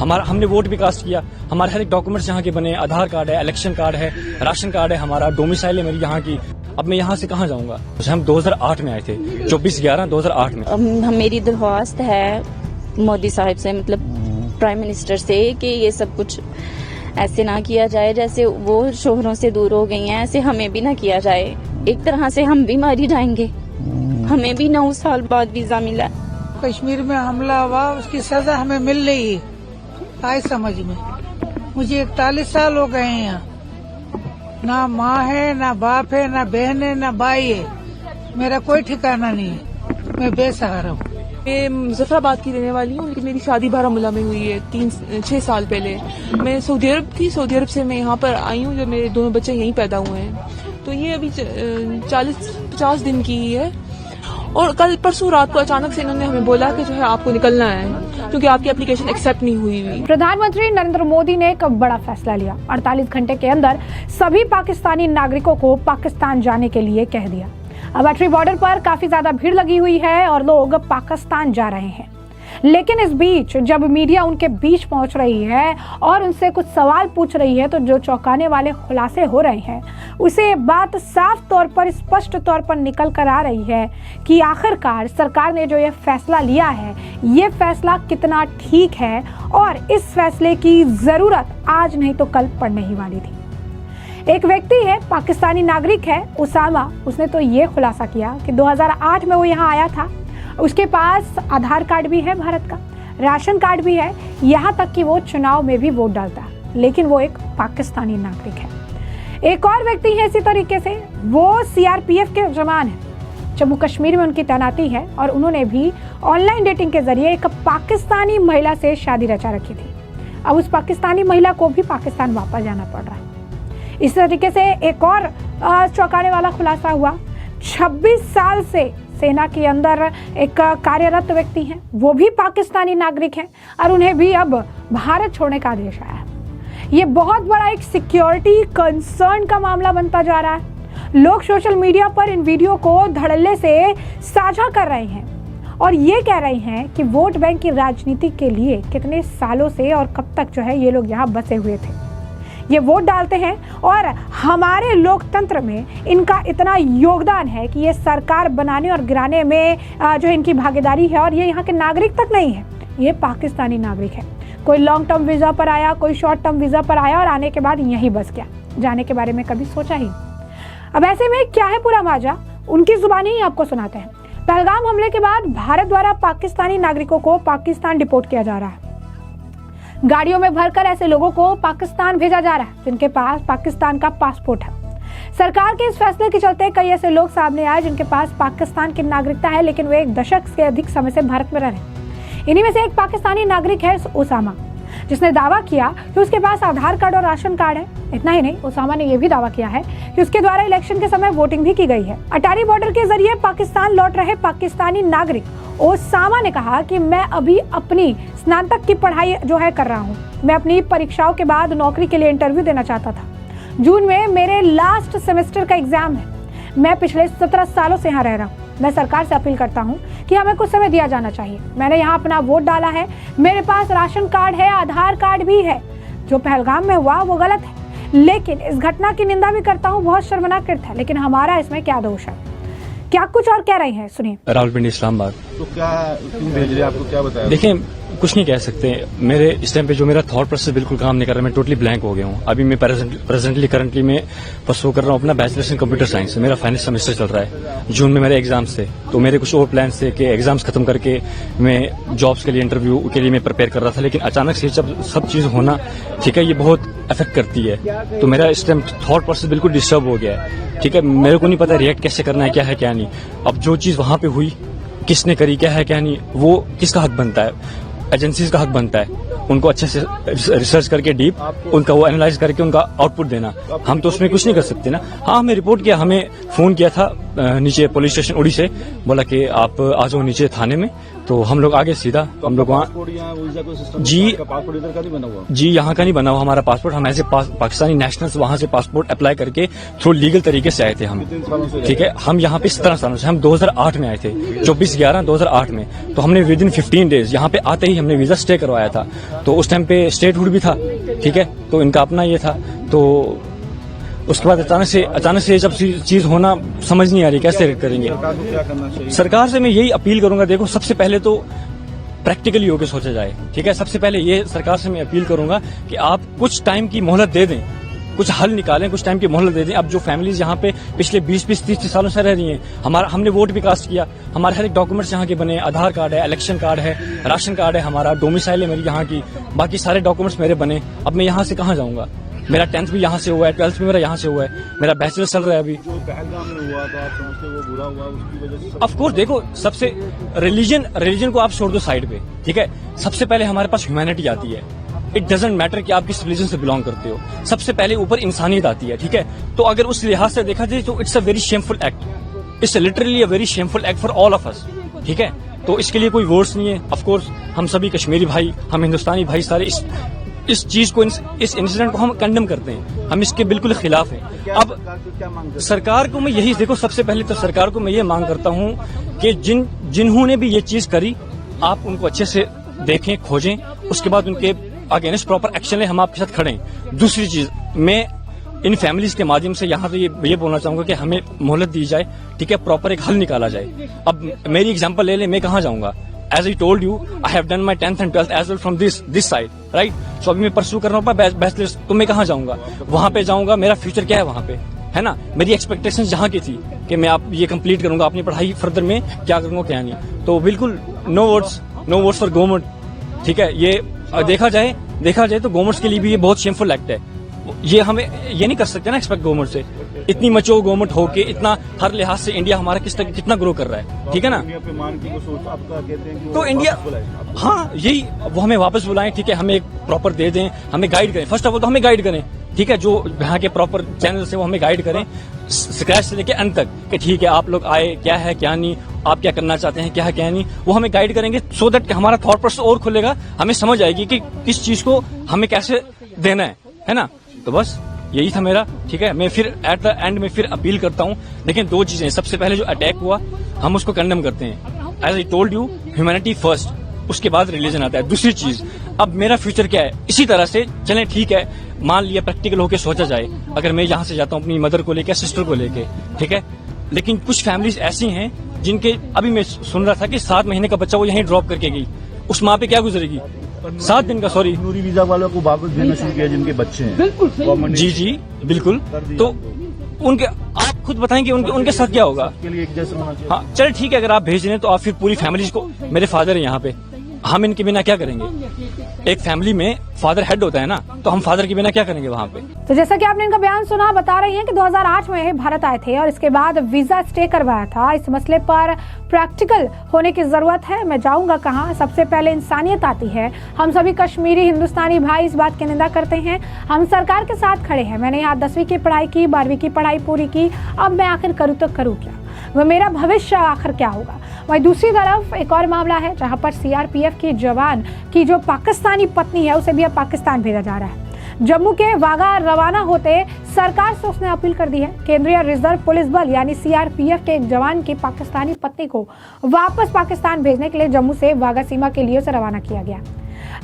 हमने वोट भी कास्ट किया, हमारे हर एक डॉक्यूमेंट्स यहाँ के बने, आधार कार्ड है, इलेक्शन कार्ड है, राशन कार्ड है, हमारा डोमिसाइल है मेरी यहाँ की। अब मैं यहाँ से कहाँ जाऊँगा? हम 2008 में आए थे, 24/11/2008 में। मेरी दरख्वास्त है मोदी साहब से, मतलब प्राइम मिनिस्टर से, कि ये सब कुछ ऐसे ना किया जाए, जैसे वो शोहरों से दूर हो गई हैं ऐसे हमें भी ना किया जाए। एक तरह से हम भी मारी जाएंगे, हमें भी 9 साल बाद वीजा मिला। कश्मीर में हमला हुआ, उसकी सजा हमें मिल रही है, आए समझ में। मुझे 41 साल हो गए हैं यहाँ, ना माँ है, ना बाप है, ना बहन है, ना भाई है, मेरा कोई ठिकाना नहीं है, मैं बेसहारा हूँ। मैं मुजफ्फराबाद की रहने वाली हूँ, लेकिन मेरी शादी बारामूला में हुई है 6 साल पहले। मैं सऊदी अरब थी, सऊदी अरब से मैं यहाँ पर आई हूँ जब मेरे दोनों बच्चे यहीं पैदा हुए हैं। तो ये अभी 40-50 दिन की ही है। और कल परसों रात को अचानक से इन्होंने हमें बोला कि जो है आपको निकलना है, क्योंकि आपकी एप्लीकेशन एक्सेप्ट नहीं हुई। प्रधानमंत्री नरेंद्र मोदी ने एक बड़ा फैसला लिया। 48 घंटे के अंदर सभी पाकिस्तानी नागरिकों को पाकिस्तान जाने के लिए कह दिया। अब अटरी बॉर्डर पर काफी ज्यादा भीड़ लगी हुई है और लोग पाकिस्तान जा रहे हैं। लेकिन इस बीच जब मीडिया उनके बीच पहुंच रही है और उनसे कुछ सवाल पूछ रही है, तो जो चौंकाने वाले खुलासे हो रहे हैं, उसे बात साफ तौर पर, स्पष्ट तौर पर निकल कर आ रही है कि आखिरकार सरकार ने जो ये फैसला लिया है, ये फैसला कितना ठीक है और इस फैसले की जरूरत आज नहीं तो कल पड़ने ही वाली थी। एक व्यक्ति है, पाकिस्तानी नागरिक है, उसामा। उसने तो ये खुलासा किया कि 2008 में वो यहाँ आया था, उसके पास आधार कार्ड भी है भारत का, राशन कार्ड भी है, यहाँ तक कि वो चुनाव में भी वोट डालता है, लेकिन वो एक पाकिस्तानी नागरिक है। एक और व्यक्ति है इसी तरीके से, वो सीआरपीएफ के जवान है, जम्मू कश्मीर में उनकी तैनाती है और उन्होंने भी ऑनलाइन डेटिंग के जरिए एक पाकिस्तानी महिला से शादी रचा रखी थी। अब उस पाकिस्तानी महिला को भी पाकिस्तान वापस जाना पड़ रहा है। इस तरीके से एक और चौंकाने वाला खुलासा हुआ। 26 साल से सेना के अंदर एक कार्यरत व्यक्ति हैं, वो भी पाकिस्तानी नागरिक हैं और उन्हें भी अब भारत छोड़ने का आदेश आया है। ये बहुत बड़ा एक सिक्योरिटी कंसर्न का मामला बनता जा रहा है। लोग सोशल मीडिया पर इन वीडियो को धड़ल्ले से साझा कर रहे हैं और ये कह रहे हैं कि वोट बैंक की राजनीति के लिए कितने सालों से और कब तक जो है ये लोग यहाँ बसे हुए थे, ये वोट डालते हैं और हमारे लोकतंत्र में इनका इतना योगदान है कि ये सरकार बनाने और गिराने में जो है इनकी भागीदारी है। और ये यहाँ के नागरिक तक नहीं है, ये पाकिस्तानी नागरिक है। कोई लॉन्ग टर्म वीज़ा पर आया, कोई शॉर्ट टर्म वीज़ा पर आया और आने के बाद यहीं बस गया, जाने के बारे में कभी सोचा ही। अब ऐसे में क्या है पूरा माजरा, उनकी जुबानी ही आपको सुनाते हैं। पहलगाम हमले के बाद भारत द्वारा पाकिस्तानी नागरिकों को पाकिस्तान डिपोर्ट किया जा रहा है। गाड़ियों में भरकर ऐसे लोगों को पाकिस्तान भेजा जा रहा है जिनके पास पाकिस्तान का पासपोर्ट है। सरकार के इस फैसले के चलते कई ऐसे लोग सामने आए जिनके पास पाकिस्तान की नागरिकता है, लेकिन वे 1 दशक से अधिक समय से भारत में रह रहे हैं। इन्हीं में से एक पाकिस्तानी नागरिक है उसामा, जिसने दावा किया कि उसके पास आधार कार्ड और राशन कार्ड है। इतना ही नहीं, उसामा ने यह भी दावा किया है कि उसके द्वारा इलेक्शन के समय वोटिंग भी की गई है। अटारी बॉर्डर के जरिए पाकिस्तान लौट रहे पाकिस्तानी नागरिक ओसामा ने कहा कि मैं अभी अपनी स्नातक की पढ़ाई जो है कर रहा हूँ। मैं अपनी परीक्षाओं के बाद नौकरी के लिए इंटरव्यू देना चाहता था। जून में मेरे लास्ट सेमेस्टर का एग्जाम है। मैं पिछले 17 सालों से यहाँ रह रहा हूँ। मैं सरकार से अपील करता हूँ कि हमें कुछ समय दिया जाना चाहिए। मैंने यहाँ अपना वोट डाला है, मेरे पास राशन कार्ड है, आधार कार्ड भी है। जो पहलगाम में हुआ वो गलत है, लेकिन इस घटना की निंदा भी करता हूँ, बहुत शर्मनाक कृत्य है, लेकिन हमारा इसमें क्या दोष है? क्या कुछ और कह रहे हैं, सुनिए। रावलपिंडी इस्लामाबाद। तो क्या भेज रहे, आपको क्या बताया? देखिए, कुछ नहीं कह सकते। मेरे इस टाइम पे जो मेरा थॉट प्रोसेस बिल्कुल काम नहीं कर रहा, मैं टोटली ब्लैंक हो गया हूँ। अभी मैं करंटली मैं परसू कर रहा हूँ अपना बैचलर्स इन कंप्यूटर साइंस। मेरा फाइनल सेमेस्टर चल रहा है, जून में मेरे एग्जाम्स थे, तो मेरे कुछ और प्लान थे कि एग्जाम्स खत्म करके मैं जॉब्स के लिए, इंटरव्यू के लिए मैं प्रिपेयर कर रहा था। लेकिन अचानक से जब सब चीज होना, ठीक है, ये बहुत अफेक्ट करती है, तो मेरा इस टाइम थॉट प्रोसेस बिल्कुल डिस्टर्ब हो गया है। ठीक है, मेरे को नहीं पता रिएक्ट कैसे करना है, क्या है क्या नहीं। अब जो चीज वहां पे हुई, किसने करी, क्या है क्या नहीं, वो किसका हक बनता है? एजेंसीज का हक बनता है उनको अच्छे से रिसर्च करके डीप उनका वो एनालाइज करके उनका आउटपुट देना। हम तो उसमें कुछ नहीं कर सकते ना। हाँ, हमें रिपोर्ट किया, हमें फोन किया था नीचे पुलिस स्टेशन उड़ी से बोला कि आप आ जाओ नीचे थाने में, तो हम लोग आगे सीधा हम लोग वहाँ पासपोर्ट यहाँ वीजा कोई सिस्टम जी पासपोर्ट इधर का नहीं बना हुआ। जी यहाँ का नहीं बना हुआ हमारा पासपोर्ट। हम ऐसे पाकिस्तानी नेशनल्स वहाँ से पासपोर्ट अप्लाई करके थ्रू लीगल तरीके से आए थे हम। कितने सालों से ठीक है, हम यहाँ पे 17 सालों से, हम 2008 में आए थे, 24/11/2008 में। तो हमने विद इन 15 डेज यहाँ पे आते ही हमने वीजा स्टे करवाया था। तो उस टाइम पे स्टेटहुड भी था, ठीक है, तो इनका अपना ये था। तो उसके बाद अचानक से जब चीज होना समझ नहीं आ रही कैसे करेंगे। सरकार को क्या करना चाहिए? सरकार से मैं यही अपील करूंगा, देखो सबसे पहले तो प्रैक्टिकली होकर सोचा जाए, ठीक है। सबसे पहले ये सरकार से मैं अपील करूंगा कि आप कुछ टाइम की मोहलत दे दें, कुछ हल निकालें, कुछ टाइम की मोहलत दे दें। अब जो फैमिलीज यहाँ पे पिछले 20-30 सालों से रह रही हैं, हमने वोट भी कास्ट किया, हमारे हर एक डॉक्यूमेंट्स यहाँ के बने, आधार कार्ड है, इलेक्शन कार्ड है, राशन कार्ड है, हमारा डोमिसाइल है मेरी यहाँ की, बाकी सारे डॉक्यूमेंट्स मेरे बने। अब मैं यहाँ से कहाँ जाऊंगा? मेरा 10th भी यहाँ से हुआ है, 12th भी मेरा यहाँ से हुआ है, मेरा बैचलर चल रहा है अभी। जो पहलगाम में हुआ तो आप समझते हो वो बुरा हुआ, उसकी वजह से ऑफ कोर्स देखो, सबसे रिलीजन को आप छोड़ दो साइड पे, ठीक है। सबसे पहले हमारे पास ह्यूमैनिटी आती है। इट डजेंट मैटर कि आप किस रिलीजन से बिलोंग करते हो, सबसे पहले ऊपर इंसानियत आती है, ठीक है। तो अगर उस लिहाज से देखा जाए तो it's a very shameful act, it's literally a very shameful act for all of us, ठीक है। तो इसके लिए कोई वर्ड्स नहीं है। ऑफ कोर्स हम सभी कश्मीरी भाई, हम हिंदुस्तानी भाई सारे इस चीज को, इस इंसिडेंट को हम कंडेम करते हैं, हम इसके बिल्कुल खिलाफ हैं। अब क्या मांग सरकार को मैं यही, देखो सबसे पहले तो सरकार को मैं ये मांग करता हूँ कि जिन्होंने भी ये चीज करी, आप उनको अच्छे से देखें, खोजें, उसके बाद उनके अगेंस्ट प्रॉपर एक्शन लें, हम आपके साथ खड़े हैं। दूसरी चीज, मैं इन फैमिलीज के माध्यम से यहाँ से ये बोलना चाहूंगा कि हमें मोहलत दी जाए, ठीक है, प्रॉपर एक हल निकाला जाए। अब मेरी एग्जांपल ले लें, मैं कहाँ जाऊंगा? As I told you, I have done my 10th and 12th as well from this side, right? So अभी मैं परस्यू कर रहा हूँ बैचलर्स, तो मैं कहाँ जाऊंगा? वहां पे जाऊंगा, मेरा फ्यूचर क्या है वहां पे, है ना? मेरी एक्सपेक्टेशंस जहाँ की थी कि मैं आप ये कंप्लीट करूंगा, अपनी पढ़ाई फर्दर में क्या करूंगा क्या नहीं। तो बिल्कुल नो वर्ड्स फॉर गवर्नमेंट, ठीक है। ये देखा जाए तो गवर्नमेंट के लिए भी ये बहुत शेमफुल एक्ट है। ये हमें ये नहीं कर सकते ना एक्सपेक्ट गवर्नमेंट से, इतनी मच्योर गवर्नमेंट होके इतना हर लिहाज से इंडिया हमारा कितना ग्रो कर रहा है, ठीक है ना। इंडिया पे मान की वो सोच आपका कहते हैं कि वो तो इंडिया, वापस बुलाए। हाँ यही, वो हमें वापस बुलाएं, ठीक है, हमें एक प्रॉपर दे दें, हमें गाइड करें। फर्स्ट ऑफ ऑल तो हमें गाइड करें, ठीक है, जो यहाँ के प्रॉपर चैनल से वो हमें गाइड करें स्क्रैच से लेके अंत तक, कि ठीक है आप लोग आए, क्या है क्या नहीं, आप क्या करना चाहते हैं, क्या है क्या नहीं, वो हमें गाइड करेंगे, सो दैट हमारा थॉट प्रोसेस और खुलेगा, हमें समझ आएगी कि किस चीज को हमें कैसे देना है ना। तो बस यही था मेरा, ठीक है। मैं फिर एट द एंड में फिर अपील करता हूँ, लेकिन दो चीजें, सबसे पहले जो अटैक हुआ हम उसको कंडेम करते हैं, as I told you, humanity first, उसके बाद रिलीजन आता है। दूसरी चीज, अब मेरा फ्यूचर क्या है, इसी तरह से चलें, ठीक है, मान लिया प्रैक्टिकल होकर सोचा जाए, अगर मैं यहाँ से जाता हूँ अपनी मदर को लेकर, सिस्टर को लेके, ठीक है, लेकिन कुछ फैमिलीज ऐसी हैं जिनके, अभी मैं सुन रहा था कि 7 महीने का बच्चा वो यहीं ड्रॉप करके गई, उस माँ पे क्या गुजरेगी? 7 दिन का, सॉरी, नूरी वीजा वालों को वापस भेजना शुरू किया जिनके बच्चे हैं। गवर्नमेंट ने जी बिल्कुल। तो उनके, आप खुद बताएं कि उनके साथ क्या होगा? के लिए एक जैसा होना चाहिए। हाँ चल ठीक है, अगर आप भेज रहे हैं तो आप फिर पूरी फैमिली को, मेरे फादर है यहाँ पे, हम इनके बिना क्या करेंगे? एक फैमिली में फादर हेड होता है ना, तो हम फादर के बिना क्या करेंगे वहाँ पे? तो जैसा कि आपने इनका बयान सुना, बता रही हैं कि 2008 में भारत आए थे और इसके बाद वीजा स्टे करवाया था। इस मसले पर प्रैक्टिकल होने की जरूरत है। मैं जाऊंगा कहाँ? सबसे पहले इंसानियत आती है। हम सभी कश्मीरी हिंदुस्तानी भाई इस बात की निंदा करते हैं, हम सरकार के साथ खड़े हैं। मैंने यहाँ 10वीं की पढ़ाई की, 12वीं की पढ़ाई पूरी की, अब मैं आखिर करूँ तो करूँ क्या? वह मेरा भविष्य आखिर क्या होगा? वहीं दूसरी तरफ एक और मामला है जहां पर सीआरपीएफ की जवान की जो पाकिस्तानी पत्नी है उसे भी अब पाकिस्तान भेजा जा रहा है। जम्मू के वाघा रवाना होते सरकार से उसने अपील कर दी है, केंद्रीय रिजर्व पुलिस बल यानी सीआरपीएफ के एक जवान की पाकिस्तानी पत्नी को वापस पाकिस्तान भेजने के लिए जम्मू से वाघा सीमा के लिए उसे रवाना किया गया।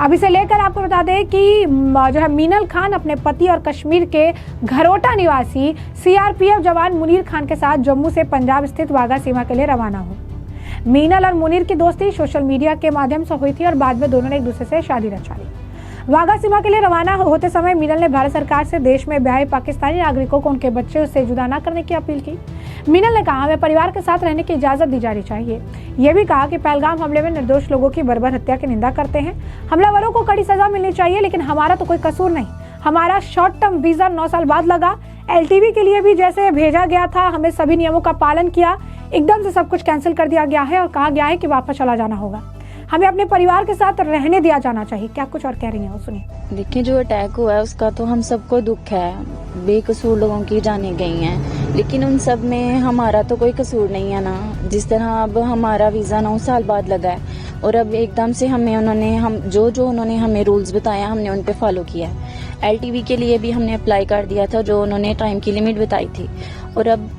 अब इसे लेकर आपको बता दें कि जो है मीनल खान अपने पति और कश्मीर के घरोटा निवासी सीआरपीएफ जवान मुनीर खान के साथ जम्मू से पंजाब स्थित वाघा सीमा के लिए रवाना हो। मीनल और मुनीर की दोस्ती सोशल मीडिया के माध्यम से हुई थी और बाद में दोनों ने एक दूसरे से शादी रचा ली। वाघा सीमा के लिए रवाना होते समय मीनल ने भारत सरकार से देश में ब्याहे पाकिस्तानी नागरिकों को उनके बच्चे से जुदा न करने की अपील की। मीनल ने कहा, हमें परिवार के साथ रहने की इजाजत दी जानी चाहिए। यह भी कहा कि पहलगाम हमले में निर्दोष लोगों की बर्बर हत्या की निंदा करते हैं। हमलावरों को कड़ी सजा मिलनी चाहिए, लेकिन हमारा तो कोई कसूर नहीं। हमारा शॉर्ट टर्म वीजा 9 साल बाद लगा। एलटीवी के लिए भी जैसे भेजा गया था, हमें सभी नियमों का पालन किया। एकदम से सब कुछ कैंसिल कर दिया गया है और कहा गया है कि वापस चला जाना होगा। हमें अपने परिवार के साथ रहने दिया जाना चाहिए। क्या कुछ और कह रही हैं वो सुनिए। देखिए, जो अटैक हुआ है उसका तो हम सबको दुख है, बेकसूर लोगों की जाने गई हैं, लेकिन उन सब में हमारा तो कोई कसूर नहीं है ना। जिस तरह अब हमारा वीज़ा 9 साल बाद लगा है और अब एकदम से हम जो उन्होंने हमें रूल्स बताया हमने उन पे फॉलो किया है। LTV के लिए भी हमने अप्लाई कर दिया था जो उन्होंने टाइम की लिमिट बताई थी, और अब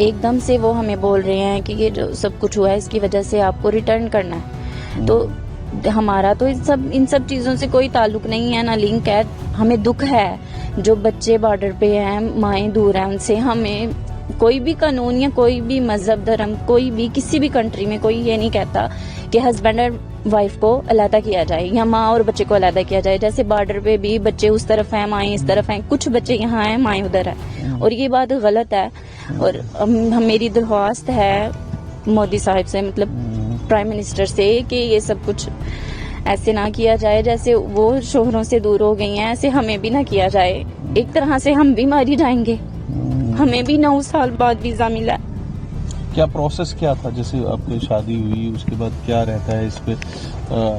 एकदम से वो हमें बोल रहे हैं कि ये जो सब कुछ हुआ है इसकी वजह से आपको रिटर्न करना है। तो हमारा तो इन सब चीज़ों से कोई ताल्लुक नहीं है, ना लिंक है। हमें दुख है जो बच्चे बॉर्डर पे हैं, माएँ दूर हैं उनसे। हमें कोई भी कानून या कोई भी मजहब धर्म कोई भी किसी भी कंट्री में कोई ये नहीं कहता कि हस्बैंड और वाइफ को अलहदा किया जाए या माँ और बच्चे को अलहदा किया जाए। जैसे बॉर्डर पे भी बच्चे उस तरफ हैं, माएँ इस तरफ हैं, कुछ बच्चे यहाँ हैं, माएँ उधर है, और ये बात गलत है। और मेरी दरख्वास्त है मोदी साहब से, मतलब प्राइम मिनिस्टर से, कि ये सब कुछ ऐसे ना किया जाए। जैसे वो शोहरों से दूर हो गई हैं ऐसे हमें भी ना किया जाए। एक तरह से हम भी मारी जाएंगे। हमें भी 9 साल बाद वीजा मिला। क्या प्रोसेस क्या था? जैसे आपकी शादी हुई उसके बाद क्या रहता है, इस पे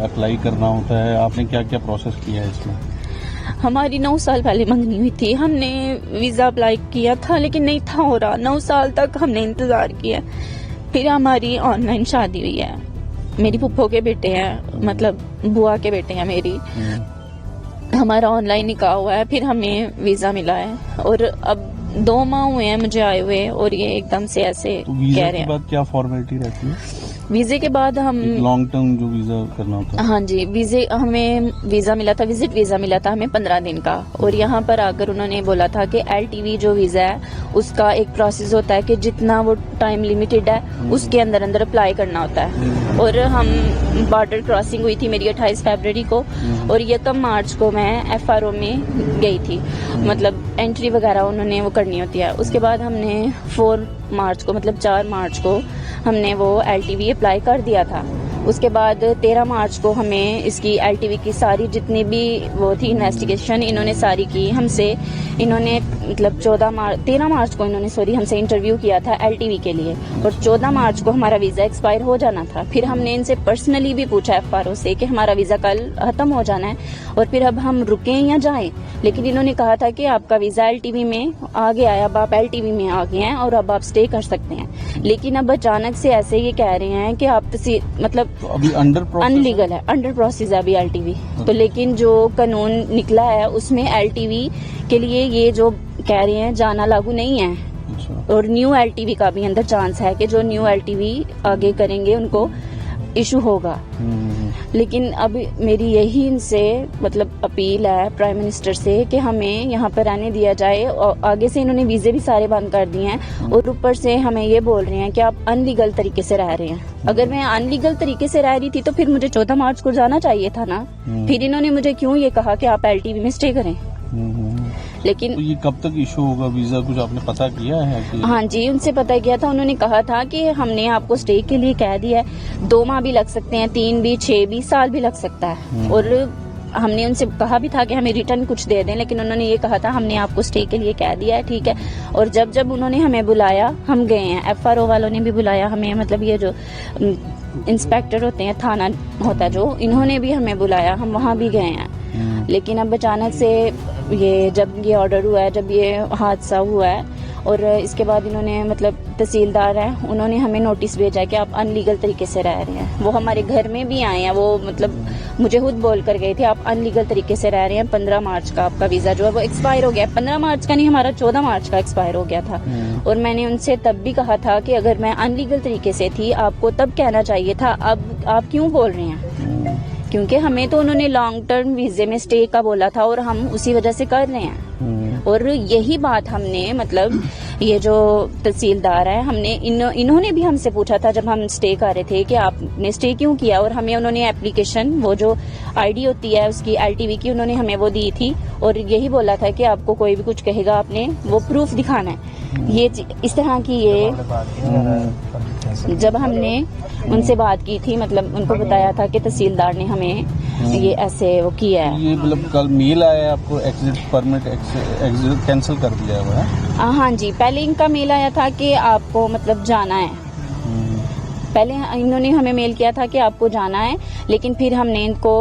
अप्लाई करना होता है, आपने क्या क्या प्रोसेस किया है इसमें? हमारी 9 साल पहले मंगनी हुई थी, हमने वीजा अप्लाई किया था लेकिन नहीं था हो रहा। 9 साल तक हमने इंतजार किया। फिर हमारी ऑनलाइन शादी हुई है। मेरी फुप्पो के बेटे हैं, मतलब बुआ के बेटे हैं मेरी। हमारा ऑनलाइन निकाह हुआ है, फिर हमें वीजा मिला है और अब 2 माह हुए हैं मुझे आए हुए, और ये एकदम से ऐसे तो वीजा कह रहे के हैं। बाद क्या फॉर्मेलिटी रहती है? वीजे के बाद हम लॉन्ग टर्म जो वीजा करना होता है? हाँ जी, हमें वीजा मिला था, विजिट वीजा मिला था हमें 15 दिन का। और यहाँ पर आकर उन्होंने बोला था कि LTV जो वीजा है उसका एक प्रोसेस होता है कि जितना वो टाइम लिमिटेड है उसके अंदर अंदर अप्लाई करना होता है। और हम बॉर्डर क्रॉसिंग हुई थी मेरी 28 फरवरी को, और 1 मार्च को मैं FRO में गई थी, मतलब एंट्री वगैरह उन्होंने वो करनी होती है। उसके बाद हमने 4 मार्च को, मतलब 4 मार्च को हमने वो LTV अप्लाई कर दिया था। उसके बाद 13 मार्च को हमें इसकी LTV की सारी जितनी भी वो थी इन्वेस्टिगेशन इन्होंने सारी की हमसे। इन्होंने मतलब 13 मार्च को इन्होंने हमसे इंटरव्यू किया था LTV के लिए, और 14 मार्च को हमारा वीजा एक्सपायर हो जाना था। फिर हमने इनसे पर्सनली भी पूछा FRO से कि हमारा वीजा कल खत्म हो जाना है और फिर अब हम रुकें या जाएं, लेकिन इन्होंने कहा था कि आपका वीजा LTV में आ गया है, अब आप LTV में आ गए हैं और अब आप स्टे कर सकते हैं। लेकिन अब अचानक से ऐसे ये कह रहे हैं कि आप मतलब तो अभी अनलीगल है, अंडर प्रोसेस है अभी LTV। तो लेकिन जो कानून निकला है उसमें LTV के लिए ये जो कह रहे हैं जाना लागू नहीं है। अच्छा। और न्यू LTV का भी अंदर चांस है कि जो न्यू LTV आगे करेंगे उनको इशू होगा। लेकिन अब मेरी यही इनसे मतलब अपील है प्राइम मिनिस्टर से कि हमें यहाँ पर रहने दिया जाए। और आगे से इन्होंने वीजे भी सारे बंद कर दिए हैं, और ऊपर से हमें ये बोल रहे हैं कि आप अनलीगल तरीके से रह रहे हैं। अगर मैं अनलीगल तरीके से रह रही थी तो फिर मुझे 14 मार्च को जाना चाहिए था ना। फिर इन्होंने मुझे क्यों ये कहा कि आप LTV में स्टे करें। लेकिन तो ये कब तक इशू होगा वीजा, कुछ आपने पता किया है कि? हाँ जी, उनसे पता किया था। उन्होंने कहा था कि हमने आपको स्टे के लिए कह दिया है, 2 माह भी लग सकते हैं, 3 भी, 6 भी, साल भी लग सकता है। और हमने उनसे कहा भी था कि हमें रिटर्न कुछ दे दें, लेकिन उन्होंने ये कहा था हमने आपको स्टे के लिए कह दिया है, ठीक है। और जब उन्होंने हमें बुलाया हम गए हैं। FRO वालों ने भी बुलाया हमें, मतलब ये जो इंस्पेक्टर होते हैं, थाना होता है जो, इन्होंने भी हमें बुलाया, हम वहाँ भी गए हैं। लेकिन अब अचानक से जब ये ऑर्डर हुआ है, जब ये हादसा हुआ है, और इसके बाद इन्होंने मतलब तहसीलदार हैं, उन्होंने हमें नोटिस भेजा है कि आप अनलीगल तरीके से रह रहे हैं। वो हमारे घर में भी आए हैं, वो मतलब मुझे खुद बोल कर गए थे आप अनलीगल तरीके से रह रहे हैं। 15 मार्च का आपका वीजा जो है वो एक्सपायर हो गया। 15 मार्च का नहीं, हमारा 14 मार्च का एक्सपायर हो गया था। और मैंने उनसे तब भी कहा था कि अगर मैं अनलीगल तरीके से थी आपको तब कहना चाहिए था, अब आप क्यों बोल रहे हैं? क्योंकि हमें तो उन्होंने लॉन्ग टर्म वीजे में स्टे का बोला था और हम उसी वजह से कर रहे हैं। और यही बात हमने मतलब ये जो तहसीलदार है, हमने इन्होंने भी हमसे पूछा था जब हम स्टे कर रहे थे कि आपने स्टे क्यों किया, और हमें उन्होंने एप्लीकेशन वो जो ID होती है उसकी LTV की उन्होंने हमें वो दी थी, और यही बोला था कि आपको कोई भी कुछ कहेगा आपने वो प्रूफ दिखाना है। ये इस तरह की ये जब हमने उनसे बात की थी, मतलब उनको बताया था कि तहसीलदार ने हमें ये ऐसे वो किया है। ये मतलब कल मेल आया है आपको एग्जिट परमिट एग्जिट कैंसिल कर दिया हुआ है? हाँ जी, पहले इनका मेल आया था कि आपको मतलब जाना है। पहले इन्होंने हमें मेल किया था कि आपको जाना है, लेकिन फिर हमने इनको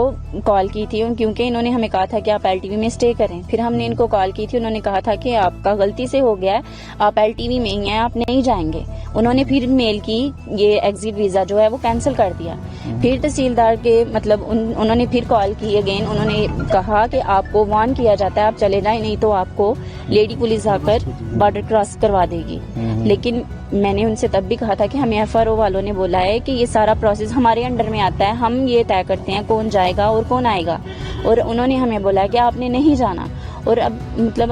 कॉल की थी क्योंकि इन्होंने हमें कहा था कि आप एलटीवी में स्टे करें। फिर हमने इनको कॉल की थी, उन्होंने कहा था कि आपका गलती से हो गया है, आप एलटीवी में ही हैं, आप नहीं जाएंगे। उन्होंने फिर मेल की, ये एग्जिट वीजा जो है वो कैंसिल कर दिया। फिर तहसीलदार के मतलब उन्होंने फिर कॉल की अगेन, उन्होंने कहा कि आपको वार्न किया जाता है, आप चले जाएं, नहीं तो आपको लेडी पुलिस आकर बॉर्डर क्रॉस करवा देगी। लेकिन मैंने उनसे तब भी कहा था कि हमें एफआरओ वालों ने बोला है कि ये सारा प्रोसेस हमारे अंडर में आता है, हम ये तय करते हैं कौन जाएगा और कौन आएगा, और उन्होंने हमें बोला कि आपने नहीं जाना। और अब मतलब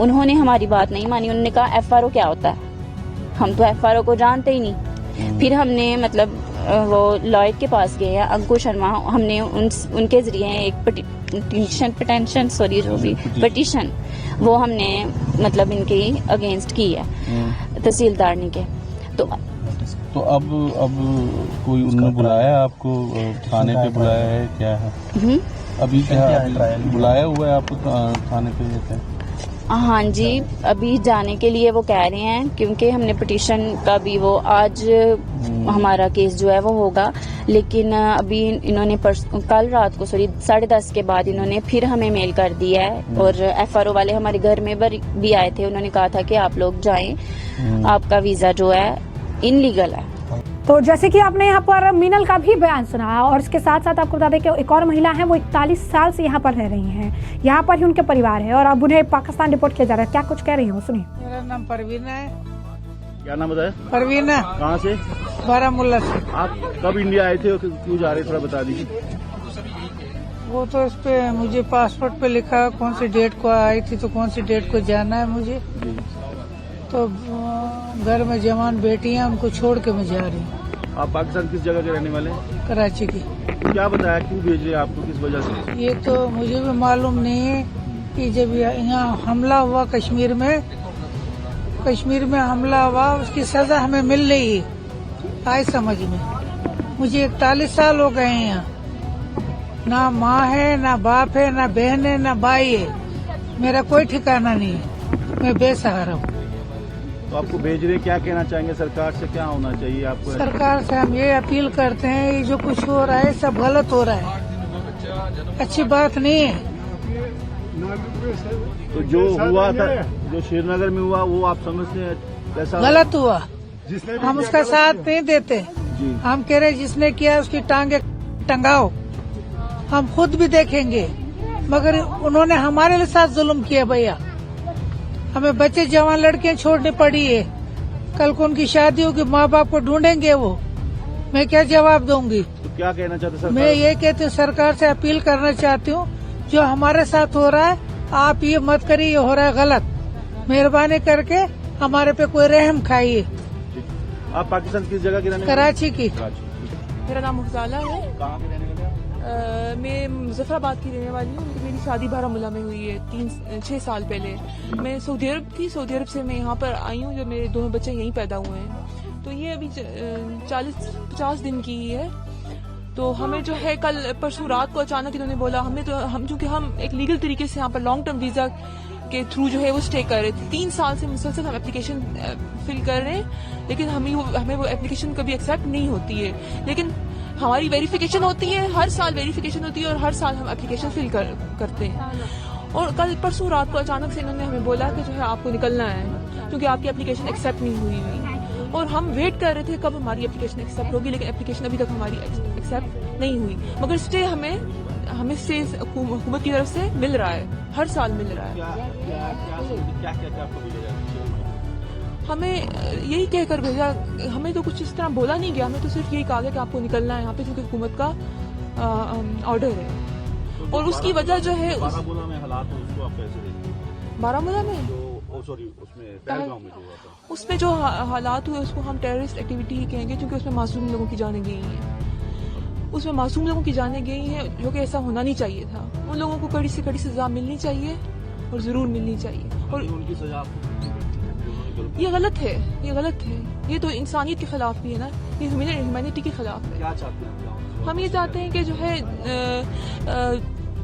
उन्होंने हमारी बात नहीं मानी। उन्होंने कहा एफआरओ क्या होता है, हम तो एफआरओ को जानते ही नहीं। फिर हमने मतलब वो लॉयड के पास गए हैं, अंकुश शर्मा, हमने उनके जरिए एक पिटीशन वो हमने मतलब इनके अगेंस्ट की है तहसीलदार ने के। तो अब कोई उन्होंने बुलाया आपको, थाने पे बुलाया है, क्या है अभी क्या बुलाया हुआ है आपको थाने पे? ये हाँ जी, अभी जाने के लिए वो कह रहे हैं क्योंकि हमने पिटीशन का भी वो आज हमारा केस जो है वो होगा। लेकिन अभी इन्होंने कल रात को 10:30 के बाद इन्होंने फिर हमें मेल कर दिया है, और एफआरओ वाले हमारे घर में भी आए थे। उन्होंने कहा था कि आप लोग जाएं, आपका वीजा जो है इनलीगल है। तो जैसे कि आपने यहाँ पर मीनल का भी बयान सुना, और इसके साथ साथ आपको बता दें कि एक और महिला है, वो 41 साल से यहाँ पर रह रही हैं, यहाँ पर ही उनके परिवार है, और अब उन्हें पाकिस्तान डिपोर्ट किया जा रहा है। क्या कुछ कह रही है वो सुनिए। मेरा नाम परवीना है। क्या नाम बताया? परवीना। कहाँ से? बारामूला से। आप कब इंडिया आए थे और क्यों जा रहे, थोड़ा बता दीजिए। वो तो इस पे मुझे पासपोर्ट पे लिखा कौन सी डेट को आई थी, तो कौन सी डेट को जाना है मुझे। तो घर में जवान बेटी है, उनको छोड़ के मैं जा रही हूँ। आप पाकिस्तान किस जगह के रहने वाले हैं? कराची की। क्या बताया, क्यों भेज रहे हैं आपको, किस वजह से? ये तो मुझे भी मालूम नहीं है कि जब यहाँ हमला हुआ कश्मीर में हमला हुआ, उसकी सजा हमें मिल रही है, आए समझ में। मुझे 41 साल हो गए हैं यहाँ, ना माँ है, ना बाप है, ना बहन है, ना भाई है, मेरा कोई ठिकाना नहीं है, मैं बेसहारा हूँ। तो आपको भेज रहे, क्या कहना चाहेंगे सरकार से, क्या होना चाहिए आपको? सरकार से हम ये अपील करते हैं, ये जो कुछ हो रहा है सब गलत हो रहा है, अच्छी बात नहीं है। तो जो हुआ था, जो श्रीनगर में हुआ, वो आप समझते हैं कैसा गलत हुआ? हम उसका साथ नहीं देते। जी। हम कह रहे जिसने किया उसकी टांगे टंगाओ, हम खुद भी देखेंगे, मगर उन्होंने हमारे साथ जुल्म किया भैया। हमें बच्चे जवान लड़कियां छोड़नी पड़ी है, कल को उनकी शादी होगी, माँ बाप को ढूंढेंगे वो, मैं क्या जवाब दूंगी? तो क्या कहना चाहते सर? मैं ये कहती हूँ, सरकार से अपील करना चाहती हूँ, जो हमारे साथ हो रहा है आप ये मत करिए, ये हो रहा है गलत, मेहरबानी करके हमारे पे कोई रहम खाइए। आप पाकिस्तान किस जगह के रहने वाले? कराची की। मेरा नाम मुफजाला है। कहाँ के रहने वाले हैं? मैं मुजफ्फराबाद की रहने वाली हूँ। मेरी शादी बारामूला में हुई है 6 साल पहले। मैं सऊदी अरब थी, सऊदी अरब से मैं यहाँ पर आई हूँ जब मेरे दोनों बच्चे यहीं पैदा हुए हैं। तो ये अभी 40-50 दिन की ही है। तो हमें जो है कल परसों रात को अचानक इन्होंने बोला, हम चूंकि हम एक लीगल तरीके से यहाँ पर लॉन्ग टर्म वीजा के थ्रू जो है वो स्टे कर रहे थे, 3 साल से मुसलसल हम एप्लीकेशन फिल कर रहे हैं, लेकिन हमें वो एप्लीकेशन कभी एक्सेप्ट नहीं होती है। लेकिन हमारी वेरिफिकेशन होती है, हर साल वेरिफिकेशन होती है और हर साल हम एप्लीकेशन फिल करते हैं। और कल परसों रात को अचानक से इन्होंने हमें बोला कि जो है आपको निकलना है क्योंकि आपकी एप्लीकेशन एक्सेप्ट नहीं हुई। और हम वेट कर रहे थे कब हमारी एप्लीकेशन एक्सेप्ट होगी, लेकिन एप्लीकेशन अभी तक हमारी एक्सेप्ट नहीं हुई। मगर स्टे हमें स्टे हुकूमत की तरफ से मिल रहा है, हर साल मिल रहा है। हमें यही कहकर भेजा, हमें तो कुछ इस तरह बोला नहीं गया, हमें तो सिर्फ यही कहा गया कि आपको निकलना है यहाँ पे क्योंकि हुकूमत का ऑर्डर है। और उसकी वजह जो है बारामूला में हालात हो, उसको आप कैसे देखते हैं? बारामूला में उसमें पहलगाम में जो हुआ था, उसमें जो हालात हुए उसको हम टेररिस्ट एक्टिविटी ही कहेंगे, क्योंकि उसमें मासूम लोगों की जानें गई हैं। उसमें मासूम लोगों की जानें गई हैं, जो कि ऐसा होना नहीं चाहिए था। उन लोगों को कड़ी से कड़ी सजा मिलनी चाहिए और जरूर मिलनी चाहिए। और उनकी सजा ये गलत है, ये गलत है, ये तो इंसानियत के खिलाफ भी है ना, ये ह्यूमैनिटी के खिलाफ है। क्या चाहते हैं? हम ये चाहते हैं कि जो है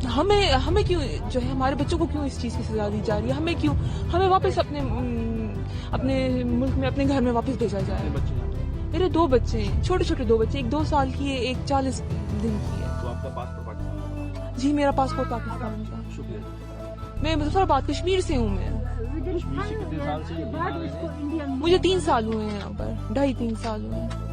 हमें क्यों जो है हमारे बच्चों को क्यों इस चीज की सजा दी जा रही है, हमें वापस अपने मुल्क में, अपने घर में वापस भेजा जाए। मेरे 2 बच्चे हैं, छोटे छोटे 2 बच्चे, एक 2 साल की है, एक 40 दिन की है। तो आपका पासपोर्ट पाकिस्तान का? जी मेरा पासपोर्ट पाकिस्तान का। शुक्रिया। मैं मुजफ्फराबाद कश्मीर से हूँ। मैं कश्मीर से कितने साल से यहाँ हैं? मुझे 3 साल हुए हैं यहाँ पर, 2.5-3 साल हुए हैं।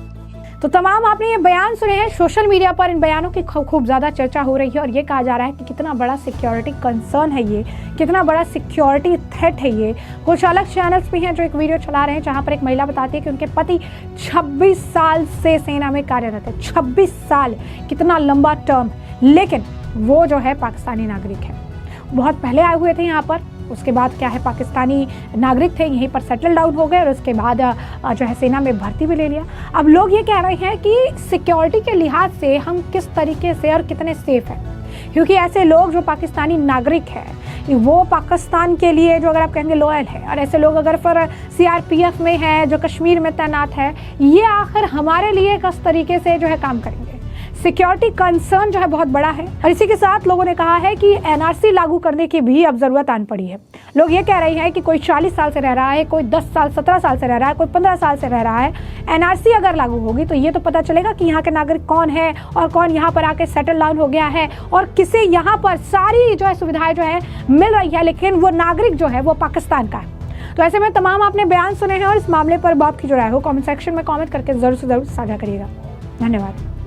तो तमाम आपने ये बयान सुने हैं। सोशल मीडिया पर इन बयानों की खूब ज्यादा चर्चा हो रही है और ये कहा जा रहा है कि कितना बड़ा सिक्योरिटी कंसर्न है ये, कितना बड़ा सिक्योरिटी थ्रेट है ये। कुछ अलग चैनल्स भी हैं जो एक वीडियो चला रहे हैं जहां पर एक महिला बताती है कि उनके पति 26 साल से सेना में कार्यरत है। 26 साल, कितना लंबा टर्म, लेकिन वो जो है पाकिस्तानी नागरिक है। बहुत पहले आए हुए थे यहाँ पर, उसके बाद क्या है पाकिस्तानी नागरिक थे, यहीं पर सेटल डाउन हो गए और उसके बाद जो है सेना में भर्ती भी ले लिया। अब लोग ये कह रहे हैं कि सिक्योरिटी के लिहाज से हम किस तरीके से और कितने सेफ हैं, क्योंकि ऐसे लोग जो पाकिस्तानी नागरिक है वो पाकिस्तान के लिए जो अगर आप कहेंगे लॉयल है, और ऐसे लोग अगर फिर CRPF में है, जो कश्मीर में तैनात है, ये आखिर हमारे लिए किस तरीके से जो है काम करेंगे। सिक्योरिटी कंसर्न जो है बहुत बड़ा है। और इसी के साथ लोगों ने कहा है कि NRC लागू करने की भी अब जरूरत आन पड़ी है। लोग ये कह रहे हैं कि कोई 40 साल से रह रहा है, कोई 10 साल 17 साल से रह रहा है, कोई 15 साल से रह रहा है। NRC अगर लागू होगी तो ये तो पता चलेगा कि यहाँ के नागरिक कौन है और कौन यहाँ पर आके सेटल डाउन हो गया है और किसे यहाँ पर सारी जो है सुविधाएं जो है मिल रही है, लेकिन वो नागरिक जो है वो पाकिस्तान का है। तो ऐसे में तमाम आपने बयान सुने हैं और इस मामले पर आपकी जो राय हो कमेंट सेक्शन में कमेंट करके जरूर से जरूर साझा करिएगा। धन्यवाद।